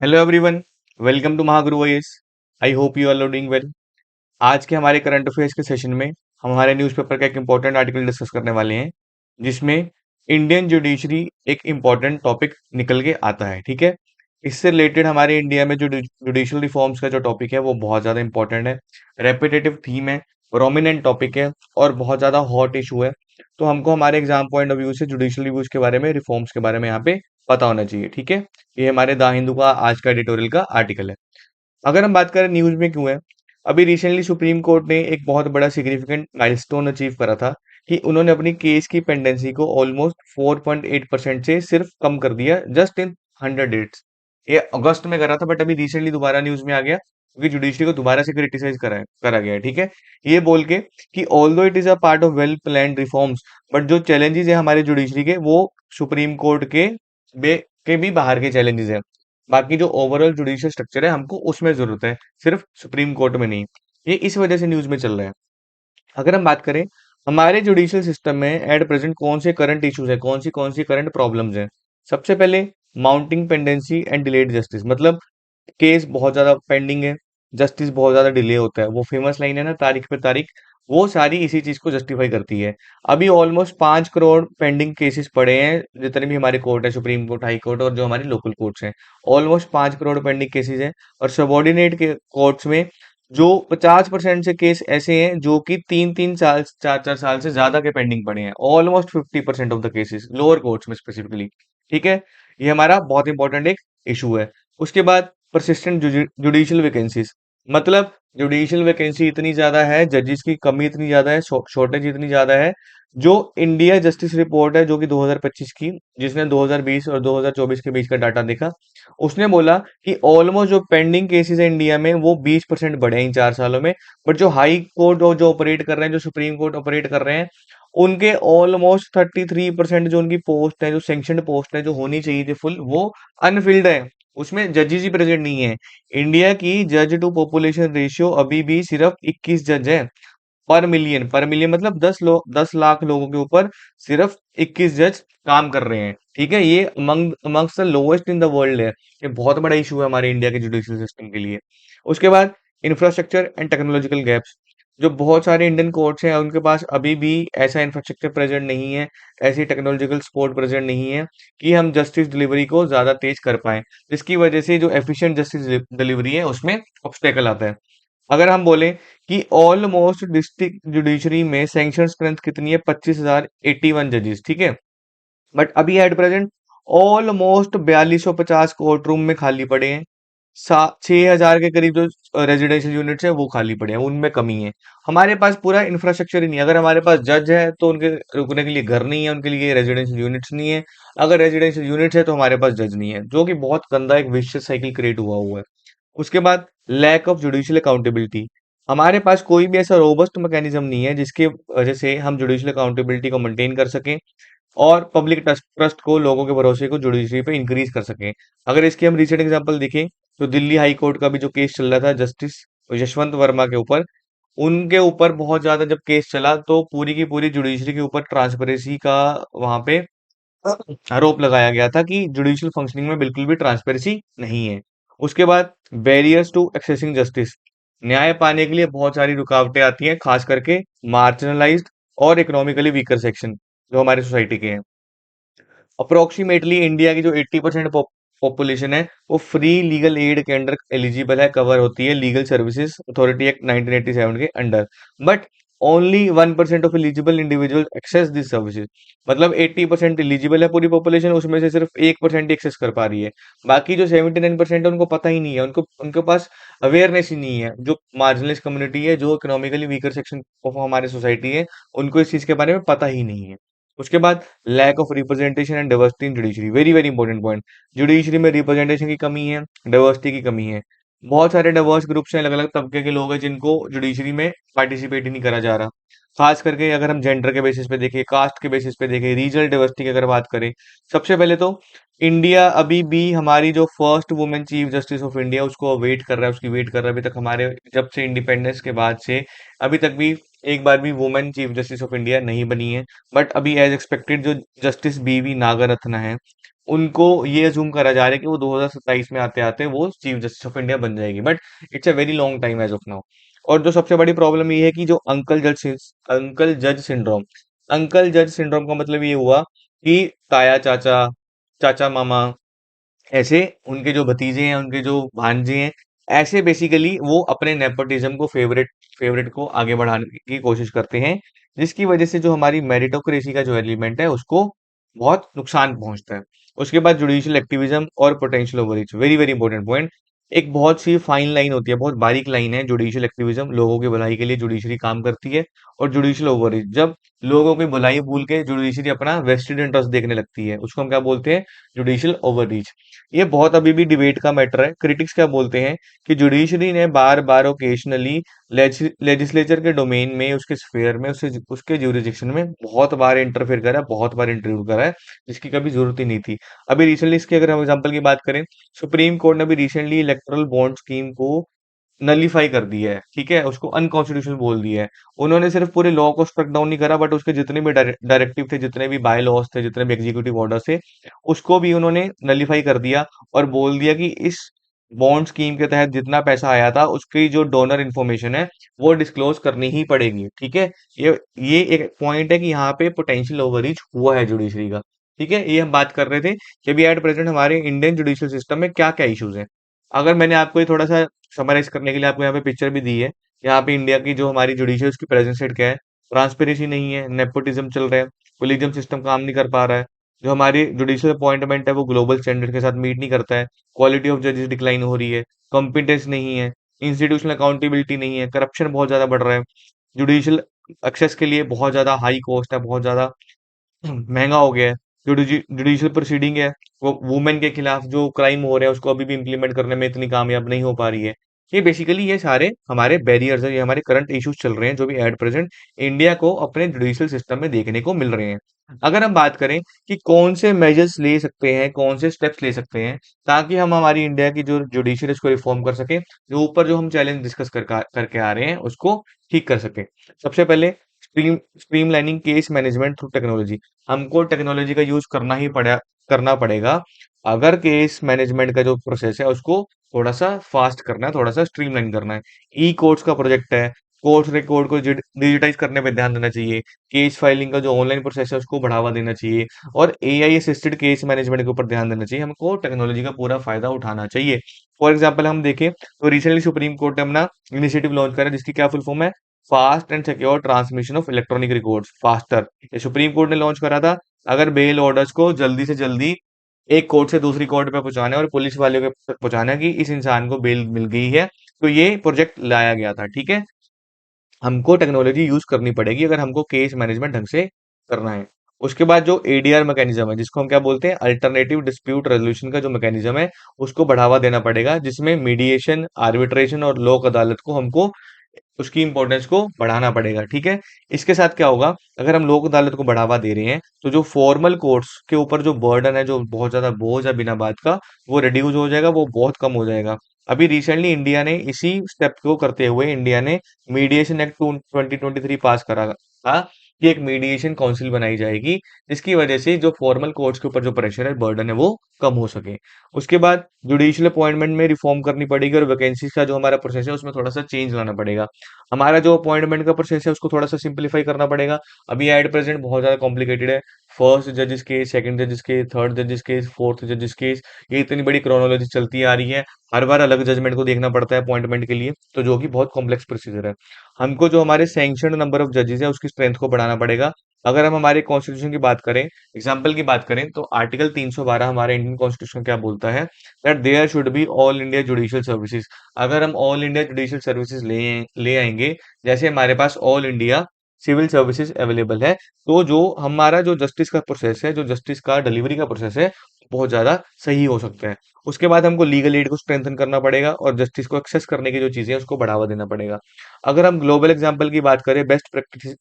Hello everyone, welcome to Mahaguru voice. I hope you are doing well. आज के हमारे current affairs के session में हम हमारे न्यूज़पेपर का एक इम्पोर्टेंट आर्टिकल डिस्कस करने वाले हैं, जिसमें इंडियन जुडिशरी एक इम्पोर्टेंट टॉपिक निकल के आता है। ठीक है, इससे रिलेटेड हमारे इंडिया में जो जुडिशियल रिफॉर्म्स का जो टॉपिक है वो बहुत ज़्यादा इंपॉर्टेंट है, रेपिटेटिव थीम है, प्रोमिनेंट टॉपिक है और बहुत ज़्यादा हॉट इशू है। तो हमको हमारे एग्जाम पॉइंट ऑफ व्यू से जुडिशियल रिव्यूज के बारे में, रिफॉर्म्स के बारे में यहाँ पे पता होना चाहिए। ठीक है, ये हमारे द हिंदू का आज का एडिटोरियल का आर्टिकल है। अगर हम बात करें न्यूज में क्यों है, अभी रिसेंटली सुप्रीम कोर्ट ने एक बहुत बड़ा सिग्निफिकेंट माइलस्टोन अचीव करा था कि उन्होंने अपनी केस की पेंडेंसी को ऑलमोस्ट 4.8% से सिर्फ कम कर दिया, जस्ट इन 100 डेज। ये अगस्त में करा था, बट अभी रिसेंटली दोबारा न्यूज में आ गया क्योंकि जुडिशरी को दोबारा से क्रिटिसाइज करा गया है। ठीक है, ये बोल के कि although it is a part of well planned reforms, but जो चैलेंजेस है हमारे जुडिशरी के वो सुप्रीम कोर्ट के भी बाहर के चैलेंजेस है। बाकी जो ओवरऑल जुडिशियल स्ट्रक्चर है हमको उसमें जरूरत है, सिर्फ सुप्रीम कोर्ट में नहीं। ये इस वजह से न्यूज में चल रहा है। अगर हम बात करें हमारे जुडिशियल सिस्टम में एट प्रेजेंट कौन से करंट इश्यूज है, कौन सी करंट प्रॉब्लम्स हैं। सबसे पहले mounting pendency and delayed justice, मतलब केस बहुत ज्यादा पेंडिंग है, जस्टिस बहुत ज्यादा डिले होता है। वो फेमस लाइन है ना, तारीख पे तारीख, वो सारी इसी चीज को जस्टिफाई करती है। अभी ऑलमोस्ट 5 करोड़ पेंडिंग केसेस पड़े हैं, जितने भी हमारे कोर्ट है, सुप्रीम कोर्ट, हाई कोर्ट और जो हमारी लोकल कोर्ट्स हैं। ऑलमोस्ट 5 करोड़ पेंडिंग केसेस हैं। और सबॉर्डिनेट के कोर्ट्स में जो 50% से केस ऐसे हैं जो कि 3-3 साल, 4-4 साल से ज्यादा के पेंडिंग पड़े हैं। Almost 50% of the cases lower courts में स्पेसिफिकली। ठीक है, ये हमारा बहुत इंपॉर्टेंट एक इशू है। उसके बाद परसिस्टेंट जुडिशियल वैकेंसीज, मतलब जुडिशियल वैकेंसी इतनी ज्यादा है, जजेस की कमी इतनी ज्यादा है, शॉर्टेज इतनी ज्यादा है। जो इंडिया जस्टिस रिपोर्ट है जो कि 2025 की, जिसने 2020 और 2024 के बीच का डाटा देखा, उसने बोला कि ऑलमोस्ट जो पेंडिंग केसेस है इंडिया में वो 20% बढ़े हैं इन 4 सालों में। बट जो हाई कोर्ट और जो ऑपरेट कर रहे हैं, जो सुप्रीम कोर्ट ऑपरेट कर रहे हैं, उनके ऑलमोस्ट 33% जो उनकी पोस्ट है, जो सेंक्शनड पोस्ट है जो होनी चाहिए थी फुल, वो अनफिल्ड है। उसमें जजेस ही प्रेजेंट नहीं है। इंडिया की जज टू पॉपुलेशन रेशियो अभी भी सिर्फ 21 जज है पर मिलियन मतलब 10 लाख लोगों के ऊपर सिर्फ 21 जज काम कर रहे हैं। ठीक है, ये amongst the lowest in the world है। ये बहुत बड़ा इशू है हमारे इंडिया के जुडिशियल सिस्टम के लिए। उसके बाद इंफ्रास्ट्रक्चर एंड टेक्नोलॉजिकल गैप्स, जो बहुत सारे इंडियन कोर्ट्स हैं उनके पास अभी भी ऐसा इंफ्रास्ट्रक्चर प्रेजेंट नहीं है, ऐसी टेक्नोलॉजिकल सपोर्ट प्रेजेंट नहीं है कि हम जस्टिस डिलीवरी को ज्यादा तेज कर पाए, जिसकी वजह से जो एफिशिएंट जस्टिस डिलीवरी है उसमें ऑब्स्टेकल आता है। अगर हम बोले कि ऑलमोस्ट डिस्ट्रिक्ट जुडिशरी में सैंक्शन स्ट्रेंथ कितनी है, 25,081 जजेस। ठीक है, बट अभी at present almost 4250 court room में खाली पड़े हैं। 6,000 के करीब जो रेजिडेंशियल यूनिट्स है वो खाली पड़े हैं, उनमें कमी है। हमारे पास पूरा इंफ्रास्ट्रक्चर ही नहीं है। अगर हमारे पास जज है तो उनके रुकने के लिए घर नहीं है, उनके लिए रेजिडेंशियल यूनिट्स नहीं है। अगर रेजिडेंशियल यूनिट्स है तो हमारे पास जज नहीं है, जो कि बहुत गंदा एक विशियस साइकिल क्रिएट हुआ है। उसके बाद लैक ऑफ जुडिशियल अकाउंटेबिलिटी, हमारे पास कोई भी ऐसा रोबस्ट मैकेनिज्म नहीं है जिसके वजह से हम जुडिशियल अकाउंटेबिलिटी को मेंटेन कर सकें और पब्लिक ट्रस्ट ट्रस्ट को, लोगों के भरोसे को जुडिशरी पे इंक्रीज कर सकें। अगर इसके हम रिसेंट एग्जांपल देखें तो दिल्ली हाई कोर्ट का भी जो केस चल रहा था जस्टिस यशवंत वर्मा के ऊपर, उनके ऊपर बहुत ज्यादा जब केस चला तो पूरी की पूरी जुडिशरी के ऊपर ट्रांसपेरेंसी का वहां पे आरोप लगाया गया था कि जुडिशियल फंक्शनिंग में बिल्कुल भी ट्रांसपेरेंसी नहीं है। उसके बाद बैरियर्स टू एक्सेसिंग जस्टिस, न्याय पाने के लिए बहुत सारी रुकावटें आती हैं, खास करके मार्जिनलाइज्ड और इकोनॉमिकली वीकर सेक्शन जो हमारी सोसाइटी के हैं। अप्रोक्सीमेटली इंडिया की जो 80% पॉपुलेशन है वो फ्री लीगल एड के अंडर एलिजिबल है, कवर होती है लीगल सर्विसेज अथॉरिटी एक्ट 1987 के under. But only 1% of eligible individual access this services, मतलब 80% एलिजिबल है पूरी पॉपुलेशन, उसमें से सिर्फ 1% ही एक्सेस कर पा रही है। बाकी जो 79% है उनको पता ही नहीं है, उनको उनके पास अवेयरनेस ही नहीं है। जो मार्जिनलाइज कम्युनिटी है, जो इकोनॉमिकली वीकर सेक्शन ऑफ हमारी सोसाइटी है, उनको इस चीज के बारे में पता ही नहीं है। उसके बाद lack of representation and diversity in judiciary, very very important point. Judiciary में रिप्रेजेंटेशन की कमी है, डाइवर्सिटी की कमी है। बहुत सारे डाइवर्स ग्रुप्स हैं, अलग अलग तबके के लोग हैं जिनको जुडिशरी में पार्टिसिपेट ही नहीं करा जा रहा। खास करके अगर हम जेंडर के बेसिस पे देखें, कास्ट के बेसिस पे देखें, रीजनल डाइवर्सिटी की अगर बात करें, सबसे पहले तो इंडिया अभी भी हमारी जो first women chief justice of India उसको वेट कर रहा है, उसकी वेट कर रहा है अभी तक। हमारे जब से इंडिपेंडेंस के बाद से अभी तक भी एक बार भी women chief justice of India नहीं बनी है। बट अभी एज एक्सपेक्टेड जो जस्टिस बीवी नागरत्न है, उनको ये अज्यूम करा जा रहा है कि वो 2027 में आते-आते वो चीफ जस्टिस ऑफ इंडिया बन जाएगी, but it's a very long time as of now. और जो सबसे बड़ी प्रॉब्लम ये है कि जो अंकल जज सिंड्रोम का मतलब ये हुआ कि ताया चाचा, चाचा मामा, ऐसे उनके जो भतीजे हैं, उनके जो भांजे हैं, ऐसे बेसिकली वो अपने नेपोटिज्म को फेवरेट को आगे बढ़ाने की कोशिश करते हैं, जिसकी वजह से जो हमारी मेरिटोक्रेसी का जो एलिमेंट है, उसको बहुत नुकसान पहुंचता है। उसके बाद जुडिशियल एक्टिविज्म और potential overreach, very very important point. एक बहुत सी फाइन लाइन होती है, बहुत बारीक लाइन है। जुडिशियल एक्टिविज्म, लोगों की भलाई के लिए जुडिशरी काम करती है। और जुडिशियल ओवररीच, जब लोगों की भलाई भूल के जुडिशरी अपना वेस्टेड इंटरेस्ट देखने लगती है, उसको हम क्या बोलते हैं? Judicial overreach. ये बहुत अभी भी डिबेट का मैटर है। क्रिटिक्स क्या बोलते हैं कि जुडिशरी ने बार बार ओकेशनली लेजिस्लेचर के डोमेन में, उसके स्फेयर में, उसके ज्यूरिडिक्शन में बहुत बार इंटरफेयर करा है, बहुत बार इंटरव्यू करा है, जिसकी कभी जरूरत ही नहीं थी। अभी रिसेंटली इसके अगर हम एग्जांपल की बात करें, सुप्रीम कोर्ट ने अभी रिसेंटली इलेक्टोरल बॉन्ड स्कीम को नलीफाई कर दिया है, ठीक है? उसको अनकॉन्स्टिट्यूशनल बोल दिया है। उन्होंने सिर्फ पूरे लॉ को स्ट्रक डाउन नहीं करा, बट उसके जितने भी डायरेक्टिव थे, जितने भी बाय लॉज थे, जितने भी एग्जीक्यूटिव ऑर्डर्स थे, उसको भी उन्होंने नलीफाई कर दिया और बोल दिया कि इस बॉन्ड स्कीम के तहत जितना पैसा आया था, उसकी जो डोनर इन्फॉर्मेशन है, वो डिस्क्लोज करनी ही पड़ेगी, ठीक है? ये एक पॉइंट है कि यहाँ पे पोटेंशियल ओवररीच हुआ है जुडिशरी का, ठीक है? ये हम बात कर रहे थे कि अभी एट प्रेजेंट हमारे इंडियन जुडिशियल सिस्टम में क्या-क्या इश्यूज हैं। अगर मैंने आपको ये थोड़ा-सा समराइज करने के लिए आपको यहाँ पे पिक्चर भी दी है। यहाँ पे इंडिया की जो हमारी जुडिशरी उसकी प्रेजेंट स्टेट क्या है? ट्रांसपेरेंसी नहीं है, नेपोटिज्म चल रहा है, कोलिजियम सिस्टम काम नहीं कर पा रहा है। जो हमारी जुडिशियल अपॉइंटमेंट है वो ग्लोबल स्टैंडर्ड के साथ मीट नहीं करता है। क्वालिटी ऑफ जजेस डिक्लाइन हो रही है, कॉम्पिटेंस नहीं है, इंस्टीट्यूशनल अकाउंटेबिलिटी नहीं है, करप्शन बहुत ज्यादा बढ़ रहा है। जुडिशियल एक्सेस के लिए बहुत ज्यादा हाई कॉस्ट है, बहुत ज्यादा महंगा हो गया है। जो जुडिशियल प्रोसीडिंग है, वो वुमेन के खिलाफ जो क्राइम हो रहे हैं उसको अभी भी इम्प्लीमेंट करने में इतनी कामयाब नहीं हो पा रही है। ये बेसिकली ये सारे हमारे बैरियर्स हैं, ये हमारे करंट इश्यूज चल रहे हैं जो भी एट प्रेजेंट इंडिया को अपने जुडिशियल सिस्टम में देखने को मिल रहे हैं। अगर हम बात करें कि कौन से मेजर्स ले सकते हैं, कौन से स्टेप्स ले सकते हैं ताकि हम हमारी इंडिया की जो जुडिशियल उसको रिफॉर्म कर सके, जो ऊपर जो हम चैलेंज डिस्कस करके आ रहे हैं उसको ठीक कर सके। सबसे पहले streamlining case management through technology. हमको टेक्नोलॉजी का यूज करना पड़ेगा अगर केस मैनेजमेंट का जो प्रोसेस है उसको थोड़ा सा फास्ट करना है, थोड़ा सा स्ट्रीमलाइन करना है। ई कोर्ट्स का प्रोजेक्ट है, कोर्ट रिकॉर्ड को डिजिटाइज करने पे ध्यान देना चाहिए। केस फाइलिंग का जो ऑनलाइन प्रोसेस है उसको बढ़ावा देना चाहिए और एआई असिस्टेड केस मैनेजमेंट के ऊपर ध्यान देना चाहिए। हमको टेक्नोलॉजी का पूरा फायदा उठाना चाहिए। फॉर एग्जाम्पल हम देखें तो रिसेंटली सुप्रीम कोर्ट ने अपना इनिशिएटिव लॉन्च करा जिसकी क्या फुल फॉर्म है? Fast and secure transmission of electronic records, faster. ये सुप्रीम कोर्ट ने लॉन्च करा था। अगर बेल ऑर्डर्स को जल्दी से जल्दी एक कोर्ट से दूसरी कोर्ट पे पहुंचाना है और पुलिस वाले को तक पहुंचाना है कि इस इंसान को बेल मिल गई है, तो ये प्रोजेक्ट लाया गया था, ठीक है? हमको टेक्नोलॉजी यूज करनी पड़ेगी अगर हमको केस मैनेजमेंट ढंग से करना है। उसके बाद जो एडीआर मैकेनिज्म है, जिसको हम क्या बोलते हैं? अल्टरनेटिव डिस्प्यूट रेजोल्यूशन का जो मैकेनिज्म है, उसको बढ़ावा देना पड़ेगा, जिसमें मीडिएशन, आर्बिट्रेशन और लोक अदालत को हमको उसकी इंपॉर्टेंस को बढ़ाना पड़ेगा, ठीक है? इसके साथ क्या होगा? अगर हम लोक अदालत को बढ़ावा दे रहे हैं, तो जो फॉर्मल कोर्ट्स के ऊपर जो बर्डन है, जो बहुत ज्यादा बोझ है बिना बात का, वो रिड्यूस हो जाएगा, वो बहुत कम हो जाएगा। अभी रिसेंटली इंडिया ने इसी स्टेप को करते हुए इंडिया ने मीडिएशन एक्ट 2023 पास करा था कि एक मीडिएशन काउंसिल बनाई जाएगी, जिसकी वजह से जो फॉर्मल कोर्ट्स के ऊपर जो प्रेशर है, बर्डन है, वो कम हो सके। उसके बाद जुडिशियल अपॉइंटमेंट में रिफॉर्म करनी पड़ेगी और वैकेंसीज का जो हमारा प्रोसेस है उसमें थोड़ा सा चेंज लाना पड़ेगा। हमारा जो अपॉइंटमेंट का प्रोसेस है उसको थोड़ा सा सिंप्लीफाई करना पड़ेगा। अभी एट प्रेजेंट बहुत ज्यादा कॉम्प्लिकेटेड है। फर्स्ट जजेस केस, सेकंड जजेस केस, थर्ड जजेस केस, फोर्थ जजेस केस, ये इतनी बड़ी क्रोनोलॉजी चलती आ रही है। हर बार अलग जजमेंट को देखना पड़ता है अपॉइंटमेंट के लिए, तो जो कि बहुत कॉम्प्लेक्स प्रोसीजर है। हमको जो हमारे सैंक्शनड नंबर ऑफ जजेस है उसकी स्ट्रेंथ को बढ़ाना पड़ेगा। अगर हम हमारे कॉन्स्टिट्यूशन की बात करें, एग्जाम्पल की बात करें, तो आर्टिकल 312 हमारे इंडियन कॉन्स्टिट्यूशन क्या बोलता है? That there should be all India judicial services. अगर हम ऑल इंडिया जुडिशियल सर्विसेज ले ले आएंगे, जैसे हमारे पास all India civil services available है, तो जो हमारा जो जस्टिस का प्रोसेस है, जो जस्टिस का डिलीवरी का प्रोसेस है, बहुत ज्यादा सही हो सकता है। उसके बाद हमको लीगल एड को स्ट्रेंथन करना पड़ेगा और जस्टिस को एक्सेस करने की जो चीजें हैं उसको बढ़ावा देना पड़ेगा। अगर हम ग्लोबल एग्जांपल की बात करें, बेस्ट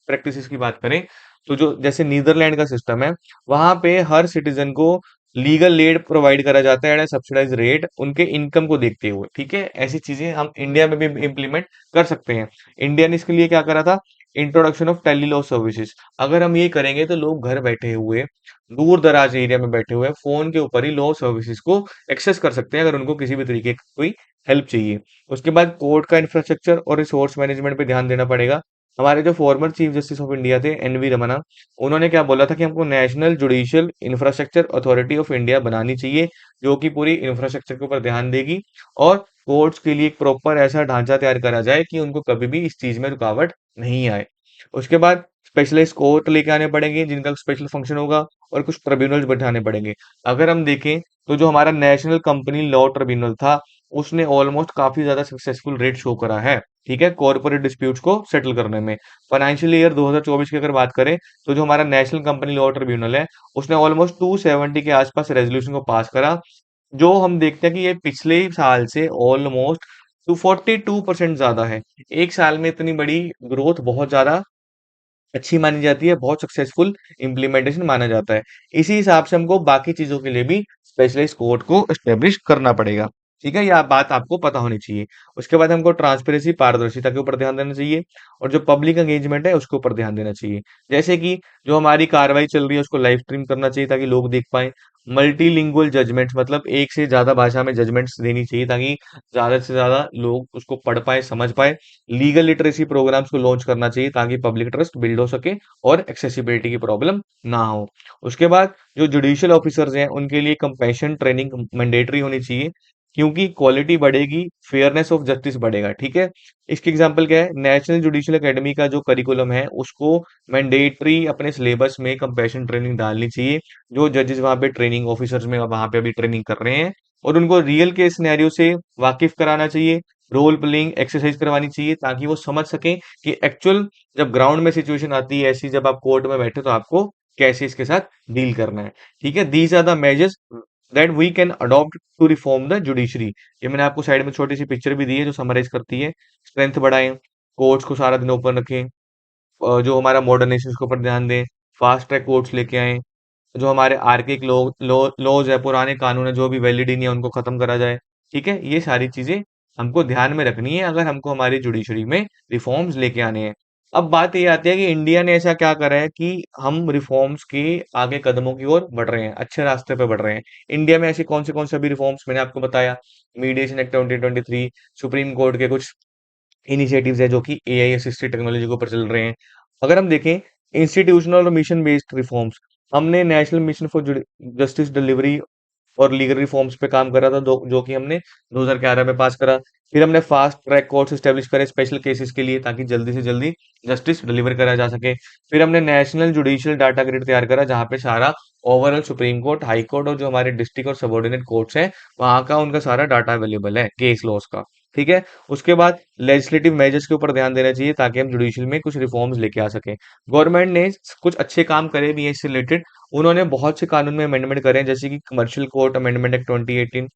प्रैक्टिसेस की बात करें, तो जो जैसे नीदरलैंड का सिस्टम है, वहां पे हर सिटीजन को लीगल एड प्रोवाइड करा जाता है एट सब्सिडाइज रेट, उनके इनकम को देखते हुए, ठीक है? ऐसी चीजें हम इंडिया में भी इम्प्लीमेंट कर सकते हैं। इंडिया ने इसके लिए क्या करा था? Introduction of tele law services. अगर हम ये करेंगे तो लोग घर बैठे हुए, दूर दराज एरिया में बैठे हुए फोन के ऊपर ही लॉ सर्विसेज को एक्सेस कर सकते हैं, अगर उनको किसी भी तरीके की कोई हेल्प चाहिए। उसके बाद कोर्ट का इंफ्रास्ट्रक्चर और रिसोर्स मैनेजमेंट पे ध्यान देना पड़ेगा। हमारे जो former chief justice of India थे एनवी रमना, उन्होंने क्या बोला था कि हमको national judicial infrastructure authority of India बनानी चाहिए, जो कि पूरी इंफ्रास्ट्रक्चर के ऊपर ध्यान देगी और कोर्ट्स के लिए एक प्रॉपर ऐसा ढांचा तैयार करा जाए कि उनको कभी भी इस चीज में रुकावट नहीं आए। उसके बाद स्पेशलाइज्ड कोर्ट लेके आने पड़ेंगे जिनका स्पेशल फंक्शन होगा, और कुछ ट्रिब्यूनल्स बैठाने पड़ेंगे। अगर हम देखें तो जो हमारा नेशनल कंपनी लॉ ट्रिब्यूनल था, उसने ऑलमोस्ट काफी ज्यादा सक्सेसफुल रेट शो करा है, ठीक है, कॉर्पोरेट डिस्प्यूट्स को सेटल करने में। फाइनेंशियल ईयर 2024 की अगर बात करें तो जो हमारा नेशनल कंपनी लॉ ट्रिब्यूनल है, उसने ऑलमोस्ट 270 के आसपास रेजोल्यूशन को पास करा, जो हम देखते हैं कि ये पिछले साल से ऑलमोस्ट 242% ज्यादा है। एक साल में इतनी बड़ी ग्रोथ बहुत ज्यादा अच्छी मानी जाती है, बहुत सक्सेसफुल इम्प्लीमेंटेशन माना जाता है। इसी हिसाब से हमको बाकी चीज़ों के लिए भी स्पेशलाइज़्ड कोर्ट को एस्टेब्लिश करना पड़ेगा। ठीक है? ये बात आपको पता होनी चाहिए। उसके बाद हमको ट्रांसपेरेंसी, पारदर्शिता के ऊपर ध्यान देना चाहिए, और जो पब्लिक एंगेजमेंट है उसके ऊपर ध्यान देना चाहिए। जैसे कि जो हमारी कार्रवाई चल रही है उसको लाइव स्ट्रीम करना चाहिए ताकि लोग देख पाएँ। मल्टीलिंगुअल जजमेंट्स, मतलब एक से ज़्यादा भाषा में जजमेंट्स देनी चाहिए ताकि ज़्यादा से ज़्यादा लोग उसको पढ़ पाएँ, समझ पाएँ। लीगल लिटरेसी प्रोग्राम्स को लॉन्च करना चाहिए ताकि पब्लिक ट्रस्ट बिल्ड हो सके और एक्सेसिबिलिटी की प्रॉब्लम ना हो। उसके बाद जो जुडिशियल ऑफिसर्स हैं उनके लिए कंपैशन ट्रेनिंग मैंडेटरी होनी चाहिए, क्योंकि क्वालिटी बढ़ेगी, फेयरनेस ऑफ जस्टिस बढ़ेगा, ठीक है। इसकी एग्जांपल क्या है, नेशनल जुडिशियल एकेडमी का जो करिकुलम है उसको मैंडेटरी अपने सिलेबस में कंपैशन ट्रेनिंग डालनी चाहिए। जो जजेस वहां पे ट्रेनिंग ऑफिसर्स में वहां पे अभी ट्रेनिंग कर रहे हैं, और उनको रियल केस सिनेरियो से वाकिफ कराना चाहिए, रोल प्लेइंग एक्सरसाइज करवानी चाहिए ताकि वो समझ सकें कि एक्चुअल जब ग्राउंड में सिचुएशन आती है ऐसी, जब आप कोर्ट में बैठे तो आपको कैसे इसके साथ डील करना है। ठीक है, these are the measures that we can adopt to reform the judiciary. ये मैंने आपको साइड में छोटी सी पिक्चर भी दी है जो समराइज करती है। स्ट्रेंथ बढ़ाएं, कोर्ट्स को सारा दिन ओपन रखें, जो हमारा मॉडर्नाइजेशन के ऊपर ध्यान दें, फास्ट ट्रैक कोर्ट्स लेके आए, जो हमारे आर्किक लॉज है, पुराने कानून है जो भी वैलिड ही नहीं है उनको खत्म करा जाए। ठीक है, ये सारी चीजें हमको ध्यान में रखनी है अगर हमको हमारी जुडिशरी में रिफॉर्म्स लेके आने हैं। अब बात ये आती है कि इंडिया ने ऐसा क्या करा है कि हम रिफॉर्म्स के आगे कदमों की ओर बढ़ रहे हैं, अच्छे रास्ते पे बढ़ रहे हैं। इंडिया में ऐसे कौन से अभी रिफॉर्म्स मैंने आपको बताया, मीडिएशन एक्ट 2023, सुप्रीम कोर्ट के कुछ इनिशिएटिव्स है जो कि एआई असिस्टेड टेक्नोलॉजी के ऊपर चल रहे हैं। अगर हम देखें इंस्टीट्यूशनल और मिशन बेस्ड रिफॉर्म्स, हमने national mission for justice delivery और लीगल रिफॉर्म्स पे काम करा था, जो कि हमने 2011 में पास करा। फिर हमने फास्ट ट्रैक कोर्ट्स एस्टेब्लिश करे स्पेशल केसेस के लिए ताकि जल्दी से जल्दी जस्टिस डिलीवर करा जा सके। फिर हमने नेशनल जुडिशियल डाटा ग्रिड तैयार करा जहाँ पे सारा overall supreme court, high court और जो हमारे डिस्ट्रिक्ट और सबऑर्डिनेट कोर्ट्स हैं वहाँ का उनका सारा डाटा अवेलेबल है केस लॉस का। ठीक है, उसके बाद लेजिस्लेटिव मेजर्स के ऊपर ध्यान देना चाहिए ताकि हम जुडिशियल में कुछ रिफॉर्म्स लेके आ सकें। गवर्नमेंट ने कुछ अच्छे काम करे भी हैं इससे रिलेटेड। उन्होंने बहुत से कानून में अमेंडमेंट करे हैं जैसे कि commercial court amendment act 2018,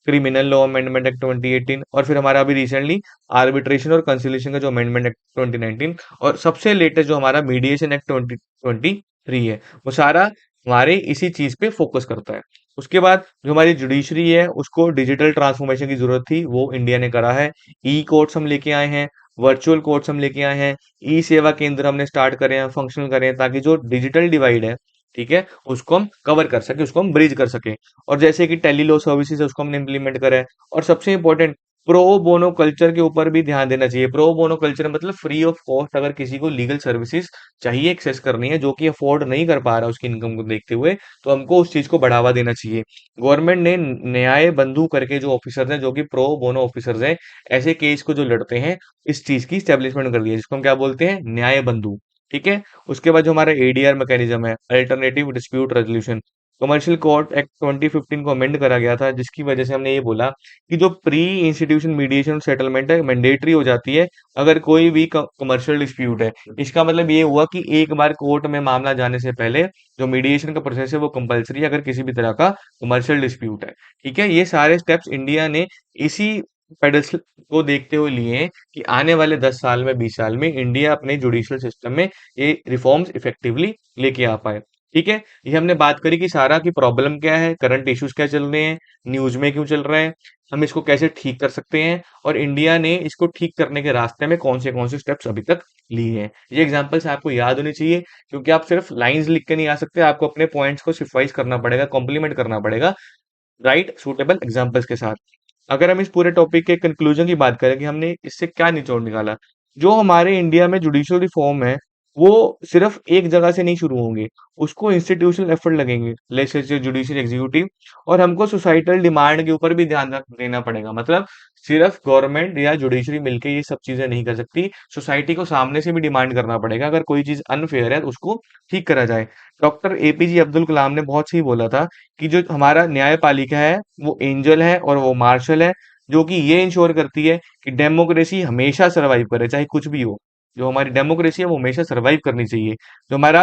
criminal law amendment act 2018, और फिर हमारा अभी रिसेंटली आर्बिट्रेशन और कंसिलिएशन का जो अमेंडमेंट एक्ट 2019, और सबसे लेटेस्ट जो हमारा मीडिएशन एक्ट 2023 है, वो सारा हमारे इसी चीज पे फोकस करता है। उसके बाद जो हमारी जुडिशरी है उसको डिजिटल ट्रांसफॉर्मेशन की जरूरत थी, वो इंडिया ने करा है। ई कोर्ट्स हम लेके आए हैं, वर्चुअल कोर्ट्स हम लेके आए हैं, ई सेवा केंद्र हमने स्टार्ट करे हैं, फंक्शनल करे हैं, ताकि जो डिजिटल डिवाइड है, ठीक है, उसको हम कवर कर सके, उसको हम ब्रिज कर सके। और जैसे कि टेली लॉ सर्विसेज है उसको हमने इम्प्लीमेंट करा है। और सबसे इंपॉर्टेंट, प्रो बोनो कल्चर के ऊपर भी ध्यान देना चाहिए। प्रो बोनो कल्चर मतलब फ्री ऑफ कॉस्ट, अगर किसी को लीगल सर्विसेज चाहिए, एक्सेस करनी है, जो कि अफोर्ड नहीं कर पा रहा उसकी इनकम को देखते हुए, तो हमको उस चीज को बढ़ावा देना चाहिए। गवर्नमेंट ने न्याय बंधु करके जो ऑफिसर्स हैं, जो कि प्रो बोनो ऑफिसर्स हैं, ऐसे केस को जो लड़ते हैं, इस चीज की स्टेब्लिशमेंट कर दी है जिसको हम क्या बोलते हैं, न्याय बंधु। ठीक है, उसके बाद जो हमारा एडीआर मैकेनिज्म है, alternative dispute resolution, commercial court act 2015 को अमेंड करा गया था, जिसकी वजह से हमने ये बोला कि जो प्री इंस्टीट्यूशन मीडिएशन सेटलमेंट है मैंडेटरी हो जाती है अगर कोई भी कमर्शियल डिस्प्यूट है। इसका मतलब ये हुआ कि एक बार कोर्ट में मामला जाने से पहले जो मीडिएशन का प्रोसेस है वो कंपलसरी है अगर किसी भी तरह का कमर्शियल डिस्प्यूट है। ठीक है, ये सारे स्टेप्स इंडिया ने इसी पेडल को देखते हुए लिए हैं कि आने वाले 10 साल में, 20 साल में इंडिया अपने जुडिशियल सिस्टम में ये रिफॉर्म्स इफेक्टिवली लेके आ पाए। ठीक है? ये हमने बात करी कि सारा की प्रॉब्लम क्या है, करंट इश्यूज़ क्या चल रहे हैं, न्यूज़ में क्यों चल रहा है, हम इसको कैसे ठीक कर सकते हैं और इंडिया ने इसको ठीक करने के रास्ते में कौन से स्टेप्स अभी तक लिए हैं। ये एग्ज़ाम्पल्स आपको याद होने चाहिए क्योंकि आप सिर्फ लाइन्स लिख के नहीं आ सकते, आपको अपने पॉइंट्स को सिम्प्लिफाइज़ करना पड़ेगा, कॉम्प्लीमेंट करना पड़ेगा, राइट सूटेबल एग्जांपल्स के साथ। अगर हम इस पूरे टॉपिक के कंक्लूजन की बात करें कि हमने इससे क्या निचोड़ निकाला, जो हमारे इंडिया में जुडिशियल रिफॉर्म है, वो सिर्फ एक जगह से नहीं शुरू होंगे, उसको इंस्टीट्यूशनल एफर्ट लगेंगे, लेजिस्लेचर, जुडिशियल, एग्जीक्यूटिव और हमको सोसाइटल डिमांड के ऊपर भी ध्यान रख देना पड़ेगा। मतलब सिर्फ गवर्नमेंट या जुडिशरी मिलके ये सब चीजें नहीं कर सकती, सोसाइटी को सामने से भी डिमांड करना पड़ेगा। अगर कोई चीज अनफेयर है तो उसको ठीक करा जाए। डॉक्टर एपीजे अब्दुल कलाम ने बहुत सही बोला था कि जो हमारा न्यायपालिका है वो एंजल है और वो मार्शल है, जो कि ये इंश्योर करती है कि डेमोक्रेसी हमेशा सरवाइव करे चाहे कुछ भी हो। जो हमारी डेमोक्रेसी है वो हमेशा सरवाइव करनी चाहिए। जो हमारा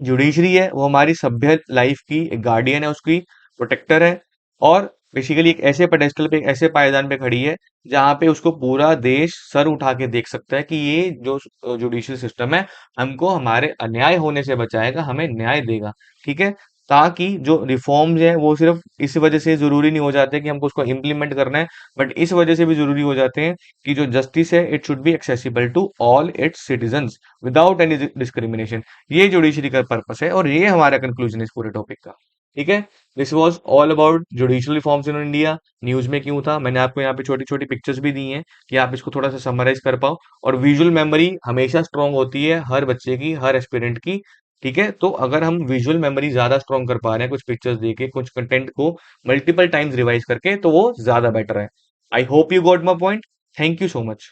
जुडिशरी है वो हमारी सभ्य लाइफ की एक गार्डियन है, उसकी प्रोटेक्टर है और बेसिकली एक ऐसे पेडेस्टल पे, एक ऐसे पायदान पे खड़ी है जहां पे उसको पूरा देश सर उठा के देख सकता है कि ये जो जुडिशियल सिस्टम है हमको हमारे अन्याय होने से बचाएगा, हमें न्याय देगा। ठीक है, ताकि जो रिफॉर्म्स हैं वो सिर्फ इस वजह से जरूरी नहीं हो जाते कि हमको उसको इम्प्लीमेंट करना है, बट इस वजह से भी जरूरी हो जाते हैं कि जो जस्टिस है it should be accessible to all its citizens without any discrimination. ये जुडिशरी का पर्पस है और ये हमारा कंक्लूजन है इस पूरे टॉपिक का। ठीक है, this was all about judicial reforms in India. News में क्यों था, मैंने आपको यहाँ पे छोटी छोटी पिक्चर्स भी दी हैं कि आप इसको थोड़ा सा समराइज कर पाओ। और विजुअल मेमोरी हमेशा स्ट्रांग होती है हर बच्चे की, हर एस्पिरेंट की। ठीक है, तो अगर हम विजुअल मेमोरी ज्यादा स्ट्रांग कर पा रहे हैं कुछ पिक्चर्स देके, कुछ कंटेंट को मल्टीपल टाइम्स रिवाइज करके, तो वो ज्यादा बेटर है। आई hope you got my point. Thank you so much.